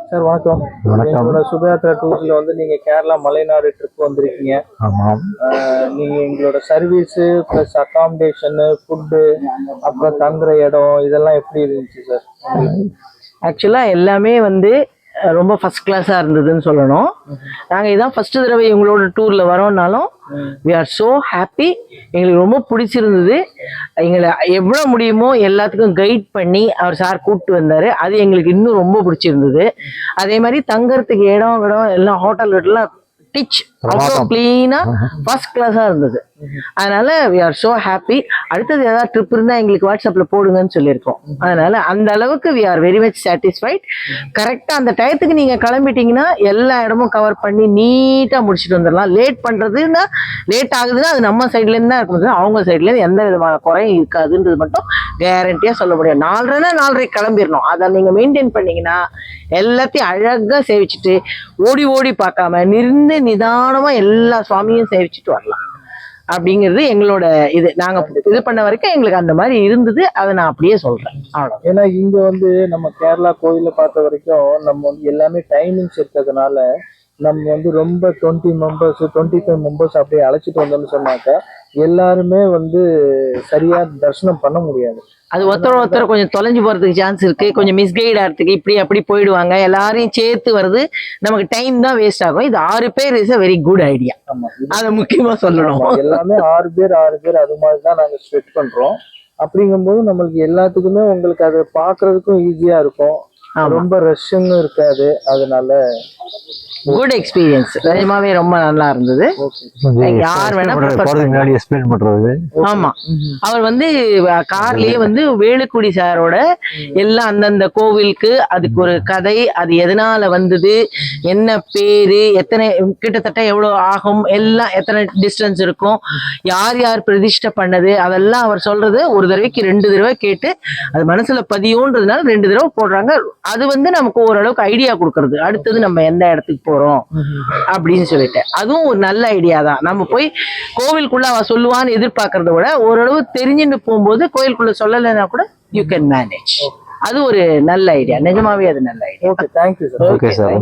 Sir வணக்கம். எங்களோட சுபயாத்ரா டூர்ல வந்து நீங்க கேரளா மலைநாடு ட்ரிப் வந்திருக்கீங்க. ஆமாம். நீங்க எங்களோட சர்வீஸ் பிளஸ் அகாமடேஷன், ஃபுட்டு, அப்புறம் தங்குற இடம் இதெல்லாம் எப்படி இருந்துச்சு சார்? ஆக்சுவலா எல்லாமே வந்து ரொம்ப ஃபர்ஸ்ட் கிளாஸா இருந்ததுன்னு சொல்லணும். நாங்க இதான் ஃபர்ஸ்ட் தடவை எங்களோட டூர்ல வரோம்னாலும் வி ஆர் ஸோ ஹாப்பி. எங்களுக்கு ரொம்ப பிடிச்சிருந்தது. எங்களை எவ்வளோ முடியுமோ எல்லாத்துக்கும் கைட் பண்ணி அவர் சார் கூப்பிட்டு வந்தாரு. அது எங்களுக்கு இன்னும் ரொம்ப பிடிச்சிருந்தது. அதே மாதிரி தங்கறதுக்கு இடம் எல்லாம் ஹோட்டல்லாம் டிச் அவ்வளோ கிளீனா ஃபர்ஸ்ட் கிளாஸா இருந்தது. அதனால வி ஆர் ஸோ ஹாப்பி. அடுத்தது ஏதாவது ட்ரிப் இருந்தா எங்களுக்கு வாட்ஸ்அப்ல போடுங்கன்னு சொல்லியிருக்கோம். அதனால அந்த அளவுக்கு we are very much satisfied. கரெக்டா அந்த டயத்துக்கு நீங்க கிளம்பிட்டீங்கன்னா எல்லா இடமும் கவர் பண்ணி நீட்டா முடிச்சுட்டு வந்துடலாம். லேட் பண்றதுன்னா லேட் ஆகுதுன்னா அது நம்ம சைட்ல இருந்து தான் இருக்கும், அவங்க சைட்ல இருந்து எந்த விதமான குறையும் இருக்காதுன்றது மட்டும் கேரண்டியா சொல்ல முடியும். 4:30 கிளம்பிடணும். அதை நீங்க மெயின்டைன் பண்ணீங்கன்னா எல்லாத்தையும் அழகா சேவிச்சுட்டு ஓடி ஓடி பார்க்காம நிதானமா எல்லா சுவாமியும் சேவிச்சுட்டு வரலாம் அப்படிங்கிறது எங்களோட இது. நாங்க இது பண்ண வரைக்கும் எங்களுக்கு அந்த மாதிரி இருந்தது. அதை நான் அப்படியே சொல்றேன். அவ்வளோ. ஏன்னா இங்க வந்து நம்ம கேரளா கோயிலை பார்த்த வரைக்கும் நம்ம வந்து எல்லாமே டைமிங்ஸ் இருக்கிறதுனால நம்ம வந்து ரொம்ப 20 மெம்பர்ஸ் 25 மெம்பர்ஸ் அப்படியே அழைச்சிட்டு வந்தோம்னு சொன்னாக்கா எல்லாருமே வந்து சரியா தரிசனம் பண்ண முடியாது. அது ஒருத்தர் கொஞ்சம் தொலைஞ்சு போறதுக்கு சான்ஸ் இருக்கு. கொஞ்சம் மிஸ்கைட் ஆகிறதுக்கு இப்படி அப்படி போயிடுவாங்க. எல்லாரையும் சேர்த்து வருது நமக்கு டைம் தான் வேஸ்ட் ஆகும். இது 6 பேர் is a very good idea. அதை முக்கியமா சொல்லணும். எல்லாமே 6 பேர் அது மாதிரி தான் நாங்க ஸ்பெட் பண்றோம். அப்படிங்கும்போது நம்மளுக்கு எல்லாத்துக்குமே உங்களுக்கு அதை பாக்குறதுக்கும் ஈஸியா இருக்கும். ரொம்ப ரஷ்ஷும் இருக்காது. அதனால குட் எக்ஸ்பீரியன்ஸ். நிஜமாவே ரொம்ப நல்லா இருந்தது. யார் வேணா பண்றது. ஆமா, அவர் வந்து கார்லயே வந்து வேலுக்குடி சாரோட எல்லாம் அந்தந்த கோவிலுக்கு அதுக்கு ஒரு கதை, அது எதனால வந்தது, என்ன பேரு, எத்தனை கிட்டத்தட்ட எவ்வளவு ஆகும், எல்லாம் எத்தனை டிஸ்டன்ஸ் இருக்கும், யார் யார் பிரதிஷ்டை பண்ணது, அதெல்லாம் அவர் சொல்றது ஒரு தடவைக்கு 2 தடவை கேட்டு அது மனசுல பதியும்ன்றதுனால 2 தடவை போடுறாங்க. அது வந்து நமக்கு ஓரளவுக்கு ஐடியா கொடுக்கறது, அடுத்தது நம்ம எந்த இடத்துக்கு போறோம் அப்படின்னு சொல்லிட்டு. அதுவும் ஒரு நல்ல ஐடியா தான். நம்ம போய் கோவிலுக்குள்ள அவ சொல்லுவான்னு எதிர்பார்க்கறத விட ஓரளவு தெரிஞ்சுட்டு போகும்போது கோயிலுக்குள்ள சொல்லலைன்னா கூட யூ கேன் மேனேஜ். அது ஒரு நல்ல ஐடியா. நிஜமாவே அது நல்ல idea. Okay, thank you sir. Okay sir.